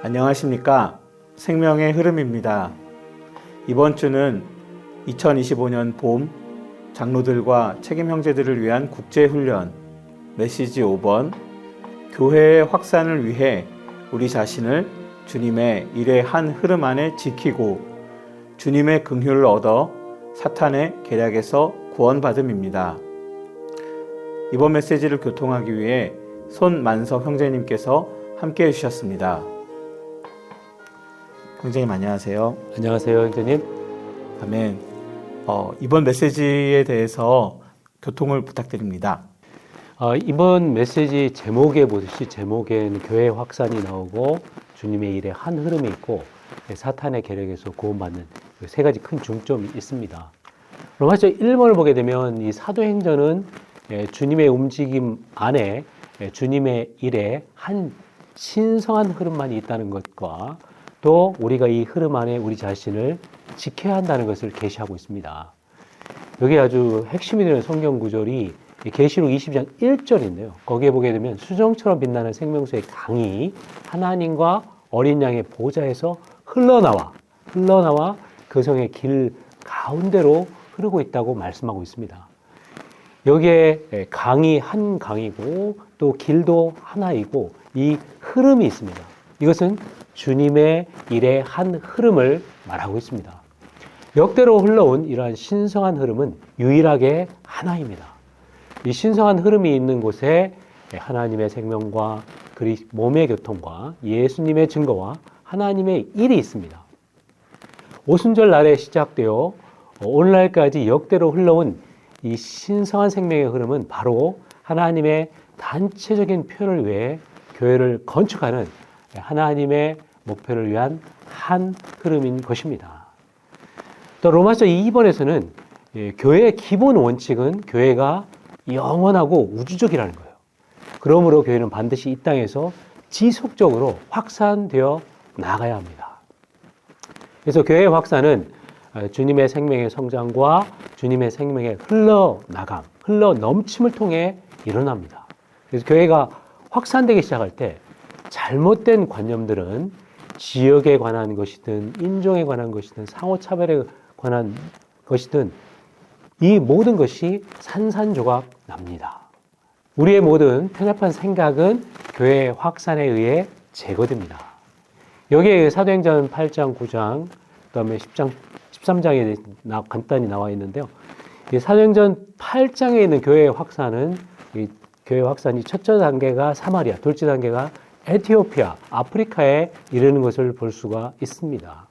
안녕하십니까. 생명의 흐름입니다. 이번 주는 2025년 봄 장로들과 책임 형제들을 위한 국제훈련 메시지 5번 교회의 확산을 위해 우리 자신을 주님의 일의 한 흐름 안에 지키고 주님의 긍휼을 얻어 사탄의 계략에서 구원받음입니다. 이번 메시지를 교통하기 위해 손만석 형제님께서 함께 해주셨습니다. 형제님 안녕하세요. 안녕하세요, 형제님. 아멘. 이번 메시지에 대해서 교통을 부탁드립니다. 이번 메시지 제목에 보듯이 제목에는 교회 확산이 나오고 주님의 일에 한 흐름이 있고 사탄의 계략에서 구원받는 세 가지 큰 중점이 있습니다. 로마서 1번을 보게 되면 이 사도행전은 주님의 움직임 안에 주님의 일에 한 신성한 흐름만이 있다는 것과 또 우리가 이 흐름 안에 우리 자신을 지켜야 한다는 것을 계시하고 있습니다. 여기 아주 핵심이 되는 성경 구절이 계시록 22장 1절인데요. 거기에 보게 되면 수정처럼 빛나는 생명수의 강이 하나님과 어린 양의 보좌에서 흘러나와 그 성의 길 가운데로 흐르고 있다고 말씀하고 있습니다. 여기에 강이 한 강이고 또 길도 하나이고 이 흐름이 있습니다. 이것은 주님의 일의 한 흐름을 말하고 있습니다. 역대로 흘러온 이러한 신성한 흐름은 유일하게 하나입니다. 이 신성한 흐름이 있는 곳에 하나님의 생명과 몸의 교통과 예수님의 증거와 하나님의 일이 있습니다. 오순절 날에 시작되어 오늘날까지 역대로 흘러온 이 신성한 생명의 흐름은 바로 하나님의 단체적인 표현을 위해 교회를 건축하는 하나님의 목표를 위한 한 흐름인 것입니다. 또 로마서 2번에서는 교회의 기본 원칙은 교회가 영원하고 우주적이라는 거예요. 그러므로 교회는 반드시 이 땅에서 지속적으로 확산되어 나가야 합니다. 그래서 교회의 확산은 주님의 생명의 성장과 주님의 생명의 흘러 넘침을 통해 일어납니다. 그래서 교회가 확산되기 시작할 때 잘못된 관념들은 지역에 관한 것이든 인종에 관한 것이든 상호차별에 관한 것이든 이 모든 것이 산산조각 납니다. 우리의 모든 편협한 생각은 교회의 확산에 의해 제거됩니다. 여기에 사도행전 8장, 9장, 그 다음에 10장, 13장에 간단히 나와 있는데요. 이 사도행전 8장에 있는 교회의 확산은 교회 확산이 첫째 단계가 사마리아, 둘째 단계가 에티오피아, 아프리카에 이르는 것을 볼 수가 있습니다.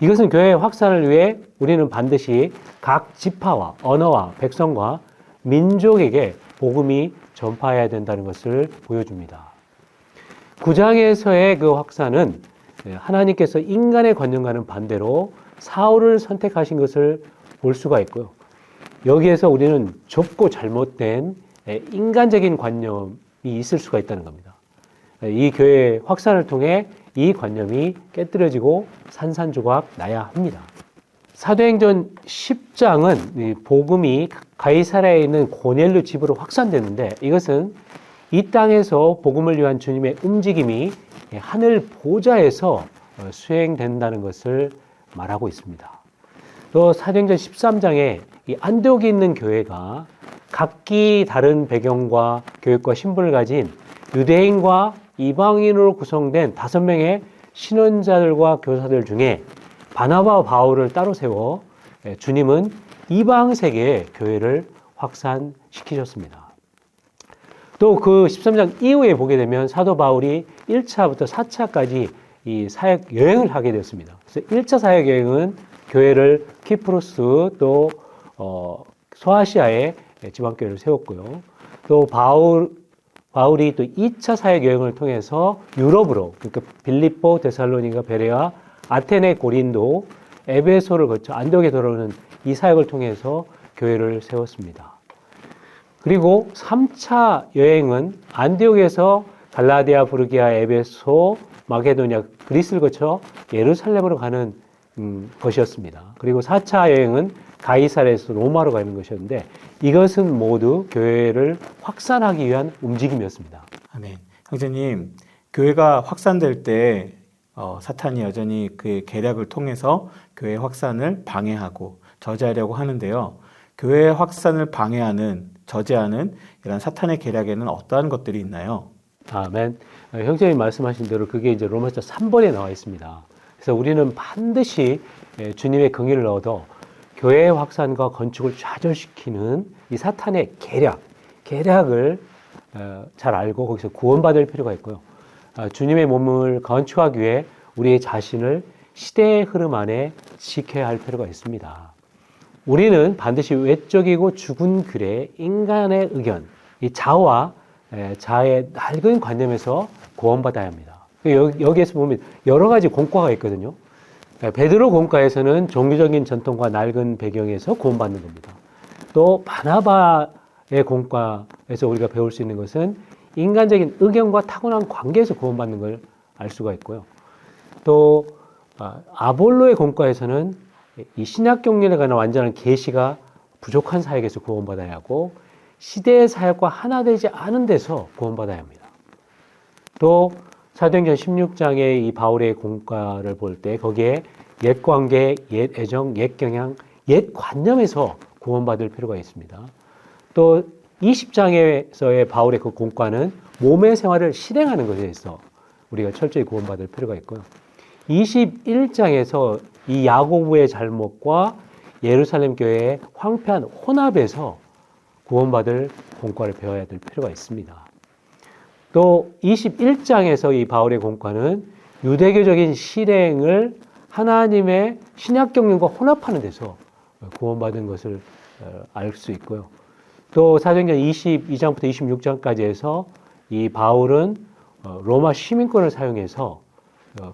이것은 교회의 확산을 위해 우리는 반드시 각 지파와 언어와 백성과 민족에게 복음이 전파해야 된다는 것을 보여줍니다. 9장에서의 그 확산은 하나님께서 인간의 관념과는 반대로 사울을 선택하신 것을 볼 수가 있고요. 여기에서 우리는 좁고 잘못된 인간적인 관념이 있을 수가 있다는 겁니다. 이 교회의 확산을 통해 이 관념이 깨뜨려지고 산산조각 나야 합니다. 사도행전 10장은 복음이 가이사랴에 있는 고넬료 집으로 확산되는데 이것은 이 땅에서 복음을 위한 주님의 움직임이 하늘 보좌에서 수행된다는 것을 말하고 있습니다. 또 사도행전 13장에 이 안디옥에 있는 교회가 각기 다른 배경과 교육과 신분을 가진 유대인과 이방인으로 구성된 5명의 신원자들과 교사들 중에 바나바와 바울을 따로 세워 주님은 이방 세계에 교회를 확산시키셨습니다. 또 그 13장 이후에 보게 되면 사도 바울이 1차부터 4차까지 이 사역 여행을 하게 되었습니다. 그래서 1차 사역 여행은 교회를 키프로스 또 소아시아에 지방교회를 세웠고요. 또 바울이 또 2차 사역 여행을 통해서 유럽으로, 그러니까 빌립보, 데살로니가, 베레아, 아테네, 고린도, 에베소를 거쳐 안디옥에 돌아오는 이 사역을 통해서 교회를 세웠습니다. 그리고 3차 여행은 안디옥에서 갈라디아, 부르기아, 에베소, 마게도냐, 그리스를 거쳐 예루살렘으로 가는 것이었습니다. 그리고 4차 여행은 가이사랴에서 로마로 가는 것이었는데 이것은 모두 교회를 확산하기 위한 움직임이었습니다. 아멘. 형제님, 교회가 확산될 때 사탄이 여전히 그 계략을 통해서 교회 확산을 방해하고 저지하려고 하는데요. 교회 확산을 방해하는, 저지하는 이런 사탄의 계략에는 어떠한 것들이 있나요? 아멘. 형제님 말씀하신 대로 그게 이제 로마서 3번에 나와 있습니다. 그래서 우리는 반드시 주님의 긍휼을 얻어 교회 확산과 건축을 좌절시키는 이 사탄의 계략을 잘 알고 거기서 구원받을 필요가 있고요. 주님의 몸을 건축하기 위해 우리의 자신을 시대의 흐름 안에 지켜야 할 필요가 있습니다. 우리는 반드시 외적이고 죽은 글의 인간의 의견, 이 자와 자의 낡은 관념에서 구원받아야 합니다. 여기에서 보면 여러 가지 공과가 있거든요. 베드로 공과에서는 종교적인 전통과 낡은 배경에서 구원받는 겁니다. 또 바나바의 공과에서 우리가 배울 수 있는 것은 인간적인 의견과 타고난 관계에서 구원받는 걸 알 수가 있고요. 또 아볼로의 공과에서는 이 신약 경륜에 관한 완전한 계시가 부족한 사역에서 구원받아야 하고 시대의 사역과 하나 되지 않은 데서 구원받아야 합니다. 또 사도행전 16장의 이 바울의 공과를 볼 때 거기에 옛 관계, 옛 애정, 옛 경향, 옛 관념에서 구원받을 필요가 있습니다. 또 20장에서의 바울의 그 공과는 몸의 생활을 실행하는 것에 있어 우리가 철저히 구원받을 필요가 있고요. 21장에서 이 야고보의 잘못과 예루살렘 교회의 황폐한 혼합에서 구원받을 공과를 배워야 될 필요가 있습니다. 또 21장에서 이 바울의 공과는 유대교적인 실행을 하나님의 신약 경륜과 혼합하는 데서 구원받은 것을 알 수 있고요. 또 사도행전 22장부터 26장까지 해서 이 바울은 로마 시민권을 사용해서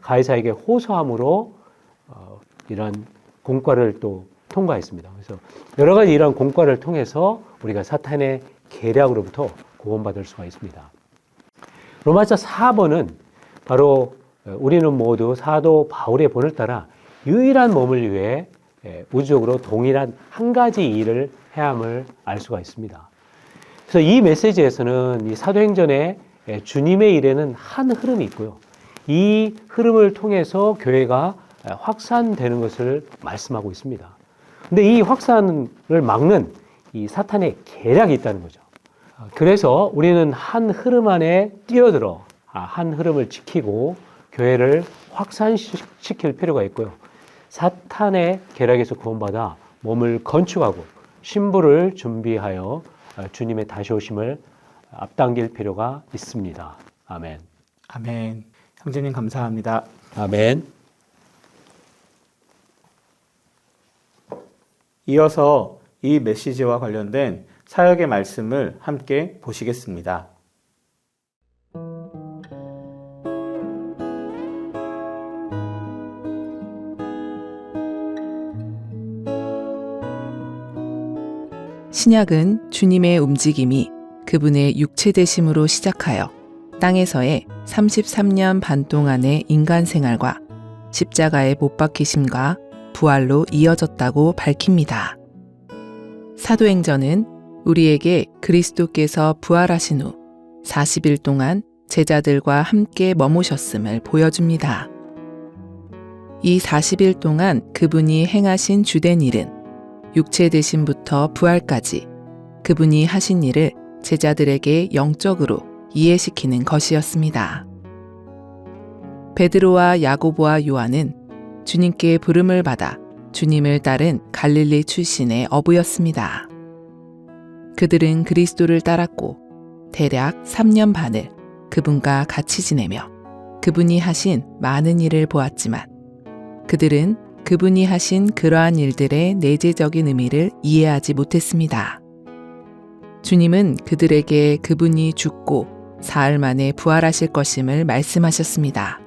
가이사에게 호소함으로 이러한 공과를 또 통과했습니다. 그래서 여러 가지 이러한 공과를 통해서 우리가 사탄의 계략으로부터 구원받을 수가 있습니다. 로마서 4번은 바로 우리는 모두 사도 바울의 본을 따라 유일한 몸을 위해 우주적으로 동일한 한 가지 일을 해야 함을 알 수가 있습니다. 그래서 이 메시지에서는 이 사도행전의 주님의 일에는 한 흐름이 있고요. 이 흐름을 통해서 교회가 확산되는 것을 말씀하고 있습니다. 근데 이 확산을 막는 이 사탄의 계략이 있다는 거죠. 그래서 우리는 한 흐름 안에 뛰어들어 한 흐름을 지키고 교회를 확산시킬 필요가 있고요. 사탄의 계략에서 구원받아 몸을 건축하고 신부를 준비하여 주님의 다시 오심을 앞당길 필요가 있습니다. 아멘. 아멘. 형제님 감사합니다. 아멘. 이어서 이 메시지와 관련된 사역의 말씀을 함께 보시겠습니다. 신약은 주님의 움직임이 그분의 육체되심으로 시작하여 땅에서의 33년 반 동안의 인간 생활과 십자가에 못 박히심과 부활로 이어졌다고 밝힙니다. 사도행전은 우리에게 그리스도께서 부활하신 후 40일 동안 제자들과 함께 머무셨음을 보여줍니다. 이 40일 동안 그분이 행하신 주된 일은 육체되심부터 부활까지 그분이 하신 일을 제자들에게 영적으로 이해시키는 것이었습니다. 베드로와 야고보와 요한은 주님께 부름을 받아 주님을 따른 갈릴리 출신의 어부였습니다. 그들은 그리스도를 따랐고 대략 3년 반을 그분과 같이 지내며 그분이 하신 많은 일을 보았지만 그들은 그분이 하신 그러한 일들의 내재적인 의미를 이해하지 못했습니다. 주님은 그들에게 그분이 죽고 사흘 만에 부활하실 것임을 말씀하셨습니다.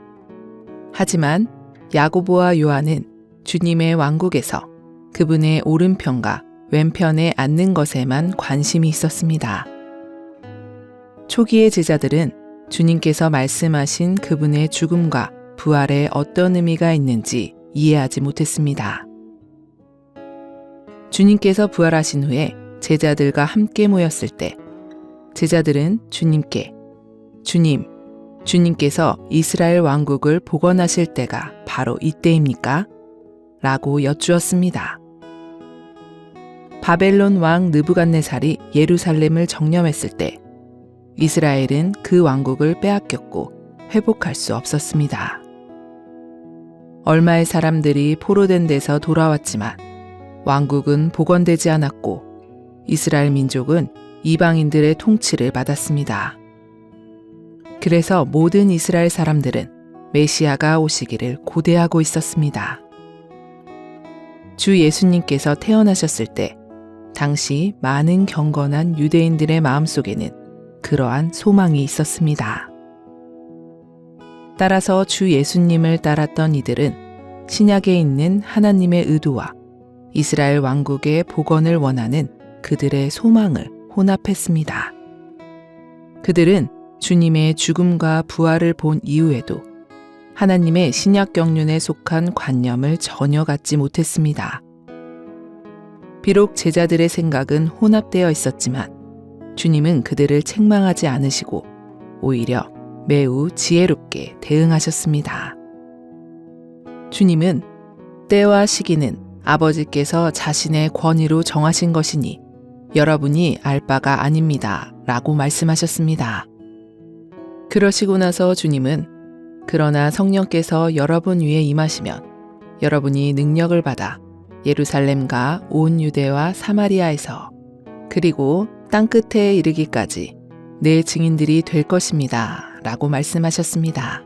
하지만 야고보와 요한은 주님의 왕국에서 그분의 오른편과 왼편에 앉는 것에만 관심이 있었습니다. 초기의 제자들은 주님께서 말씀하신 그분의 죽음과 부활에 어떤 의미가 있는지 이해하지 못했습니다. 주님께서 부활하신 후에 제자들과 함께 모였을 때 제자들은 주님께 주님, 주님께서 이스라엘 왕국을 복원하실 때가 바로 이때입니까? 라고 여쭈었습니다. 바벨론 왕 느부갓네살이 예루살렘을 정령했을 때 이스라엘은 그 왕국을 빼앗겼고 회복할 수 없었습니다. 얼마의 사람들이 포로된 데서 돌아왔지만 왕국은 복원되지 않았고 이스라엘 민족은 이방인들의 통치를 받았습니다. 그래서 모든 이스라엘 사람들은 메시아가 오시기를 고대하고 있었습니다. 주 예수님께서 태어나셨을 때 당시 많은 경건한 유대인들의 마음속에는 그러한 소망이 있었습니다. 따라서 주 예수님을 따랐던 이들은 신약에 있는 하나님의 의도와 이스라엘 왕국의 복원을 원하는 그들의 소망을 혼합했습니다. 그들은 주님의 죽음과 부활을 본 이후에도 하나님의 신약 경륜에 속한 관념을 전혀 갖지 못했습니다. 비록 제자들의 생각은 혼합되어 있었지만 주님은 그들을 책망하지 않으시고 오히려 매우 지혜롭게 대응하셨습니다. 주님은 때와 시기는 아버지께서 자신의 권위로 정하신 것이니 여러분이 알 바가 아닙니다. 라고 말씀하셨습니다. 그러시고 나서 주님은 그러나 성령께서 여러분 위에 임하시면 여러분이 능력을 받아 예루살렘과 온 유대와 사마리아에서 그리고 땅끝에 이르기까지 내 증인들이 될 것입니다. 라고 말씀하셨습니다.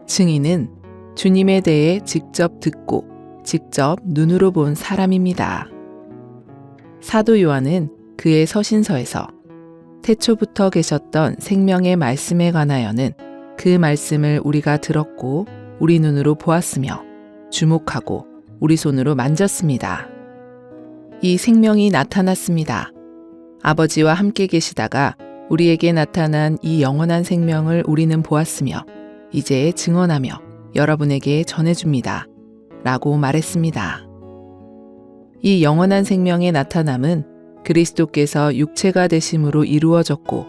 증인은 주님에 대해 직접 듣고 직접 눈으로 본 사람입니다. 사도 요한은 그의 서신서에서 태초부터 계셨던 생명의 말씀에 관하여는 그 말씀을 우리가 들었고 우리 눈으로 보았으며 주목하고 우리 손으로 만졌습니다. 이 생명이 나타났습니다. 아버지와 함께 계시다가 우리에게 나타난 이 영원한 생명을 우리는 보았으며 이제 증언하며 여러분에게 전해줍니다. 라고 말했습니다. 이 영원한 생명의 나타남은 그리스도께서 육체가 되심으로 이루어졌고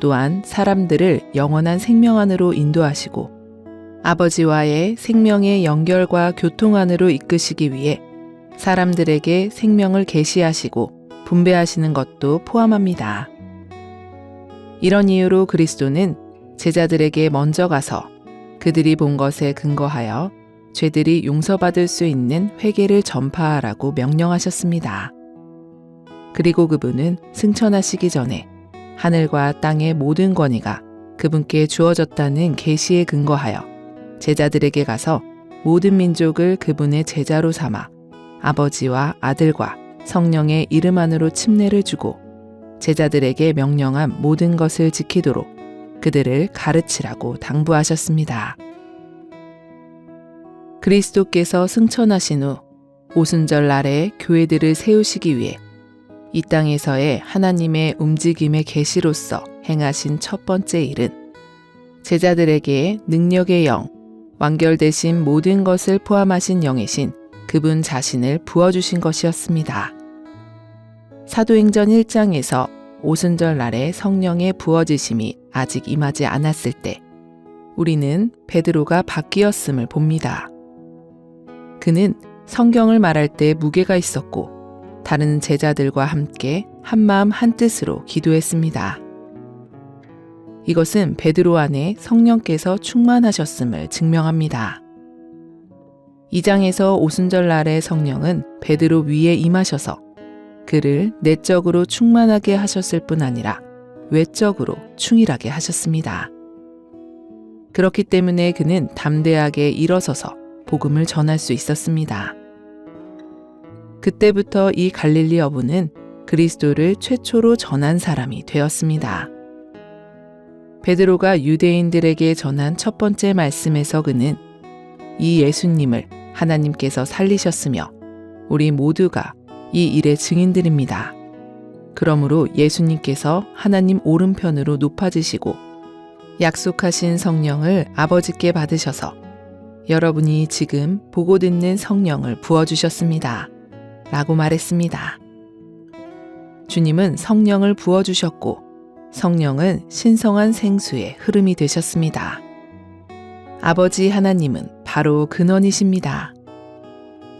또한 사람들을 영원한 생명 안으로 인도하시고 아버지와의 생명의 연결과 교통 안으로 이끄시기 위해 사람들에게 생명을 계시하시고 분배하시는 것도 포함합니다. 이런 이유로 그리스도는 제자들에게 먼저 가서 그들이 본 것에 근거하여 죄들이 용서받을 수 있는 회개를 전파하라고 명령하셨습니다. 그리고 그분은 승천하시기 전에 하늘과 땅의 모든 권위가 그분께 주어졌다는 계시에 근거하여 제자들에게 가서 모든 민족을 그분의 제자로 삼아 아버지와 아들과 성령의 이름 안으로 침례를 주고 제자들에게 명령한 모든 것을 지키도록 그들을 가르치라고 당부하셨습니다. 그리스도께서 승천하신 후 오순절 날에 교회들을 세우시기 위해 이 땅에서의 하나님의 움직임의 계시로서 행하신 첫 번째 일은 제자들에게 능력의 영, 완결되신 모든 것을 포함하신 영이신 그분 자신을 부어주신 것이었습니다. 사도행전 1장에서 오순절 날에 성령의 부어지심이 아직 임하지 않았을 때 우리는 베드로가 바뀌었음을 봅니다. 그는 성경을 말할 때 무게가 있었고 다른 제자들과 함께 한마음 한뜻으로 기도했습니다. 이것은 베드로 안에 성령께서 충만하셨음을 증명합니다. 2장에서 오순절 날의 성령은 베드로 위에 임하셔서 그를 내적으로 충만하게 하셨을 뿐 아니라 외적으로 충일하게 하셨습니다. 그렇기 때문에 그는 담대하게 일어서서 복음을 전할 수 있었습니다. 그때부터 이 갈릴리 어부는 그리스도를 최초로 전한 사람이 되었습니다. 베드로가 유대인들에게 전한 첫 번째 말씀에서 그는 이 예수님을 하나님께서 살리셨으며 우리 모두가 이 일의 증인들입니다. 그러므로 예수님께서 하나님 오른편으로 높아지시고 약속하신 성령을 아버지께 받으셔서 여러분이 지금 보고 듣는 성령을 부어주셨습니다. 라고 말했습니다. 주님은 성령을 부어주셨고 성령은 신성한 생수의 흐름이 되셨습니다. 아버지 하나님은 바로 근원이십니다.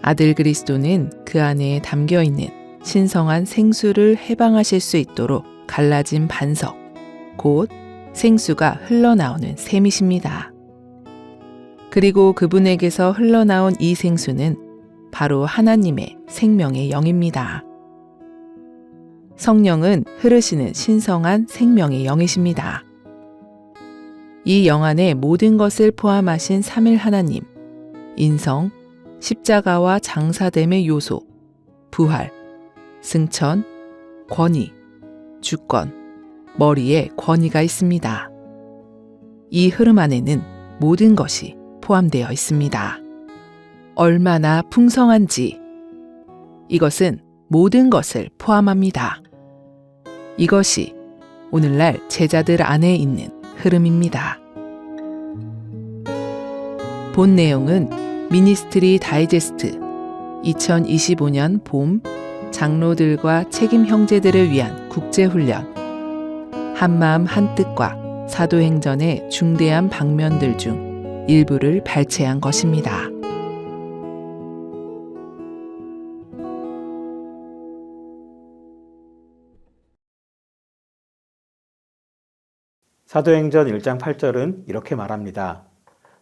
아들 그리스도는 그 안에 담겨 있는 신성한 생수를 해방하실 수 있도록 갈라진 반석, 곧 생수가 흘러나오는 샘이십니다. 그리고 그분에게서 흘러나온 이 생수는 바로 하나님의 생명의 영입니다. 성령은 흐르시는 신성한 생명의 영이십니다. 이 영 안에 모든 것을 포함하신 삼일 하나님, 인성, 십자가와 장사됨의 요소, 부활, 승천, 권위, 주권, 머리에 권위가 있습니다. 이 흐름 안에는 모든 것이 포함되어 있습니다. 얼마나 풍성한지 이것은 모든 것을 포함합니다. 이것이 오늘날 제자들 안에 있는 흐름입니다. 본 내용은 미니스트리 다이제스트 2025년 봄 장로들과 책임 형제들을 위한 국제훈련 한마음 한뜻과 사도행전의 중대한 방면들 중 일부를 발췌한 것입니다. 사도행전 1장 8절은 이렇게 말합니다.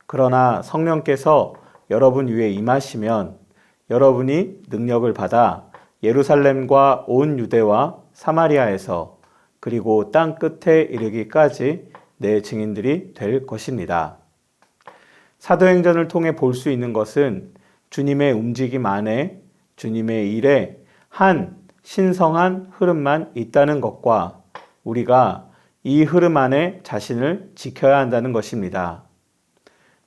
그러나 성령께서 여러분 위에 임하시면 여러분이 능력을 받아 예루살렘과 온 유대와 사마리아에서 그리고 땅 끝에 이르기까지 내 증인들이 될 것입니다. 사도행전을 통해 볼 수 있는 것은 주님의 움직임 안에 주님의 일에 한 신성한 흐름만 있다는 것과 우리가 이 흐름 안에 자신을 지켜야 한다는 것입니다.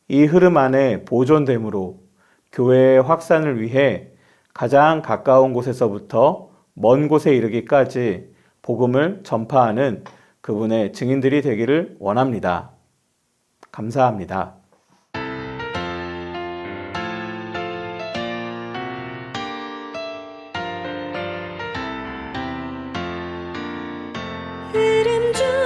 이 흐름 안에 보존됨으로 교회의 확산을 위해 가장 가까운 곳에서부터 먼 곳에 이르기까지 복음을 전파하는 그분의 증인들이 되기를 원합니다. 감사합니다. 흐름 중